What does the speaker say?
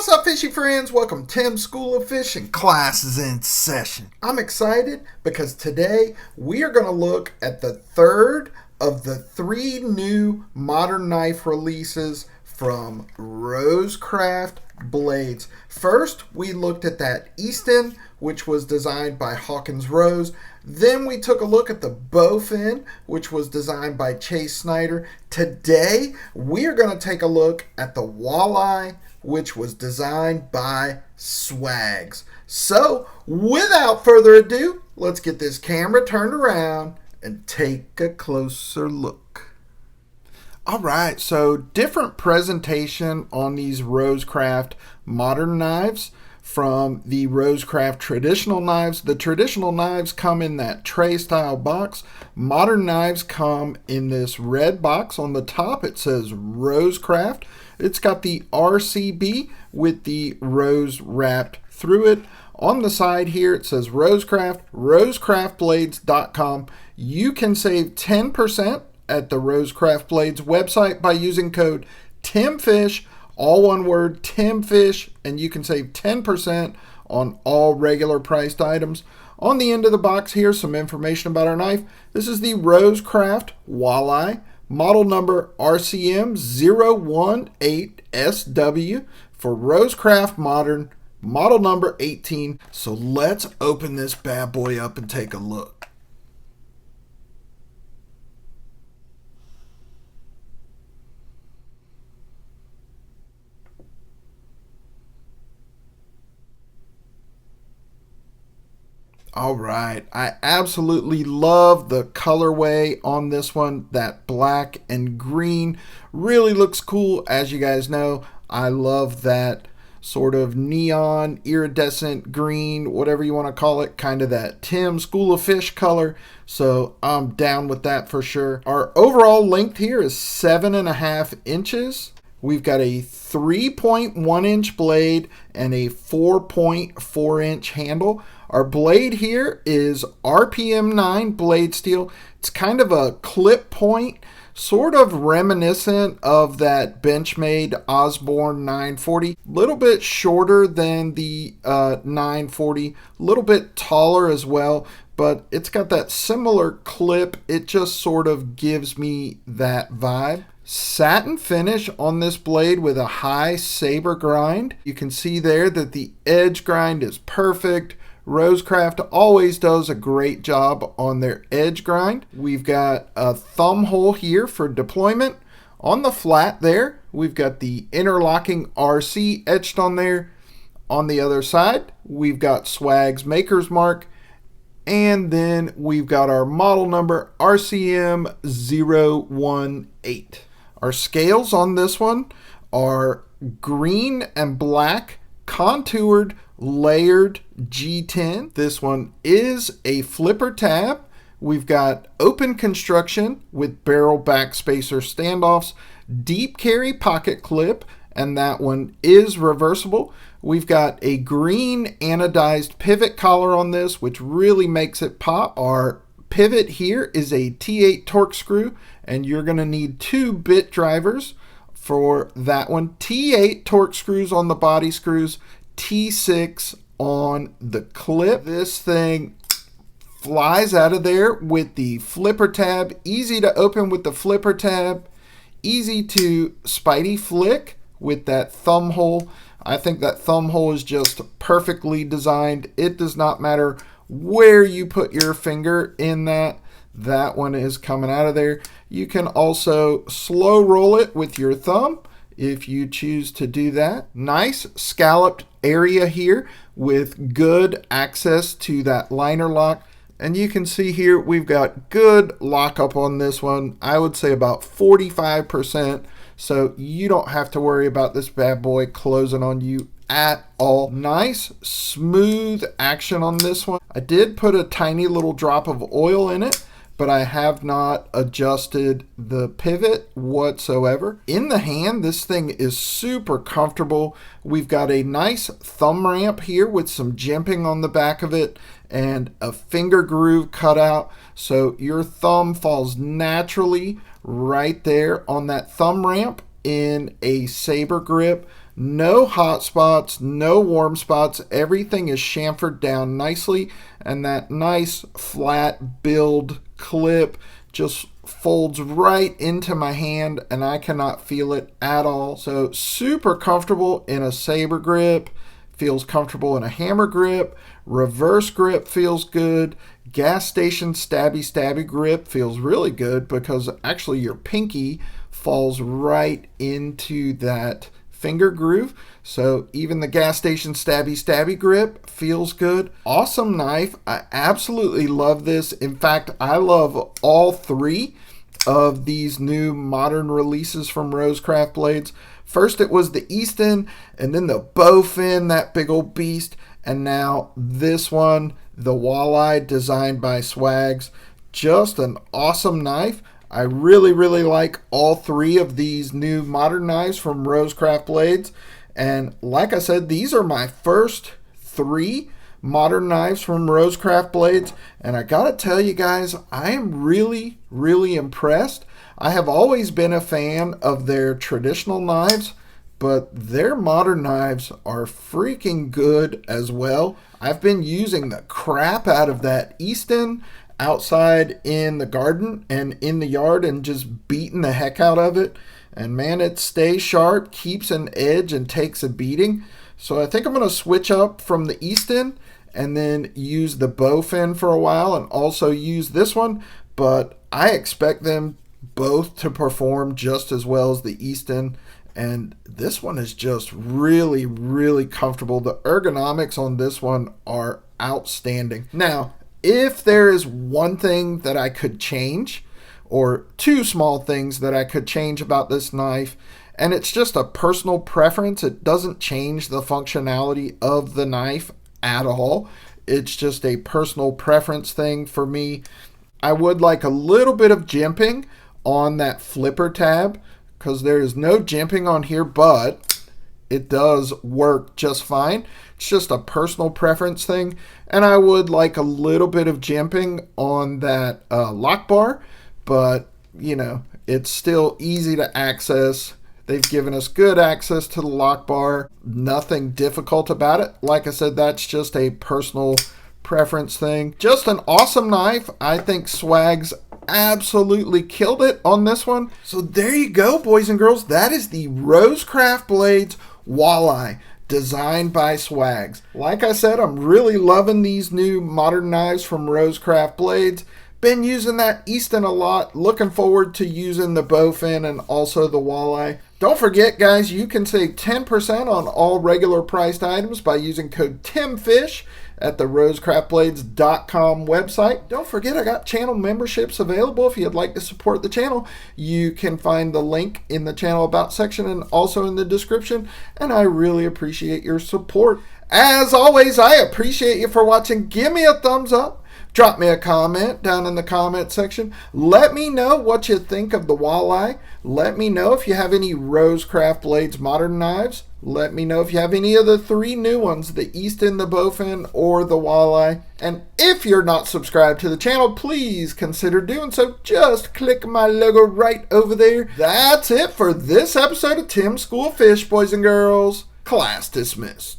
What's up, fishy friends? Welcome to Tim's School of Fishing. Class is in session. I'm excited because today we are going to look at the third of the three new modern knife releases from Rosecraft blades. First, we looked at that Easton, which was designed by Hawkins Rose. Then we took a look at the Bowfin, which was designed by Chase Snyder. Today, we are going to take a look at the Walleye, which was designed by Swags. So, without further ado, let's get this camera turned around and take a closer look. Alright, so different presentation on these Rosecraft modern knives from the Rosecraft traditional knives. The traditional knives come in that tray style box. Modern knives come in this red box. On the top it says Rosecraft. It's got the RCB with the rose wrapped through it. On the side here it says Rosecraft, rosecraftblades.com. You can save 10% at the Rosecraft Blades website by using code TIMFISH, all one word, TIMFISH, and you can save 10% on all regular priced items. On the end of the box here, some information about our knife. This is the Rosecraft Walleye, model number RCM 018SW for Rosecraft Modern, model number 18. So let's open this bad boy up and take a look. All right, I absolutely love the colorway on this one. That black and green really looks cool. As you guys know, I love that sort of neon, iridescent green, whatever you want to call it, kind of that Tim School of Fish color. So I'm down with that for sure. Our overall length here is 7.5 inches. We've got a 3.1 inch blade and a 4.4 inch handle. Our blade here is RPM 9 blade steel. It's kind of a clip point, sort of reminiscent of that Benchmade Osborne 940. A little bit shorter than the 940, a little bit taller as well, but it's got that similar clip. It just sort of gives me that vibe. Satin finish on this blade with a high saber grind. You can see there that the edge grind is perfect. Rosecraft always does a great job on their edge grind. We've got a thumb hole here for deployment. On the flat there, we've got the interlocking RC etched on there. On the other side, we've got Swag's Maker's Mark. And then we've got our model number RCM 018. Our scales on this one are green and black, contoured, layered G10. This one is a flipper tab. We've got open construction with barrel back spacer standoffs, deep carry pocket clip, and that one is reversible. We've got a green anodized pivot collar on this, which really makes it pop. Our pivot here is a T8 torque screw, and you're going to need 2 bit drivers for that one. T8 torque screws on the body screws, T6 on the clip. This thing flies out of there with the flipper tab. Easy to open with the flipper tab. Easy to spidey flick with that thumb hole. I think that thumb hole is just perfectly designed. It does not matter where you put your finger in that. That one is coming out of there. You can also slow roll it with your thumb if you choose to do that. Nice scalloped area here with good access to that liner lock. And you can see here we've got good lockup on this one. I would say about 45%. So you don't have to worry about this bad boy closing on you at all. Nice smooth action on this one. I did put a tiny little drop of oil in it, but I have not adjusted the pivot whatsoever. In the hand, this thing is super comfortable. We've got a nice thumb ramp here with some jimping on the back of it and a finger groove cut out, so your thumb falls naturally right there on that thumb ramp in a saber grip. No hot spots, no warm spots. Everything is chamfered down nicely, and that nice flat build clip just folds right into my hand, and I cannot feel it at all. So super comfortable in a saber grip, feels comfortable in a hammer grip, reverse grip feels good, gas station stabby grip feels really good because actually your pinky falls right into that finger groove. So even the gas station stabby grip feels good. Awesome knife. I absolutely love this. In fact, I love all three of these new modern releases from Rosecraft blades. First it was the Easton, and then the Bowfin, that big old beast, and now this one, the Walleye, designed by Swags. Just an awesome knife. I really like all three of these new modern knives from Rosecraft blades. And like I said, these are my first three modern knives from Rosecraft blades. And I gotta tell you guys, I am really impressed. I have always been a fan of their traditional knives, but their modern knives are freaking good as well. I've been using the crap out of that Easton outside in the garden and in the yard and just beating the heck out of it. And man, it stays sharp, keeps an edge, and takes a beating. So I think I'm going to switch up from the Easton and then use the Bowfin for a while and also use this one. But I expect them both to perform just as well as the Easton. And this one is just really comfortable. The ergonomics on this one are outstanding. Now, if there is one thing that I could change, or two small things that I could change about this knife, and it's just a personal preference, it doesn't change the functionality of the knife at all. It's just a personal preference thing for me. I would like a little bit of jimping on that flipper tab, because there is no jimping on here, but it does work just fine. It's just a personal preference thing. And I would like a little bit of jimping on that lock bar, but you know, it's still easy to access. They've given us good access to the lock bar. Nothing difficult about it. Like I said, that's just a personal preference thing. Just an awesome knife. I think Swags absolutely killed it on this one. So there you go, boys and girls. That is the Rosecraft blades Walleye, designed by Swags. Like I said, I'm really loving these new modern knives from Rosecraft blades. Been using that Easton a lot. Looking forward to using the Bowfin and also the Walleye. Don't forget, guys, you can save 10% on all regular priced items by using code TIMFISH at the rosecraftblades.com website. Don't forget, I got channel memberships available if you'd like to support the channel. You can find the link in the channel about section and also in the description, and I really appreciate your support. As always, I appreciate you for watching. Give me a thumbs up. Drop me a comment down in the comment section. Let me know what you think of the Walleye. Let me know if you have any Rosecraft blades modern knives. Let me know if you have any of the three new ones, the Easton, the Bowfin, or the Walleye. And if you're not subscribed to the channel, please consider doing so. Just click my logo right over there. That's it for this episode of Tim's School of Fish, boys and girls. Class dismissed.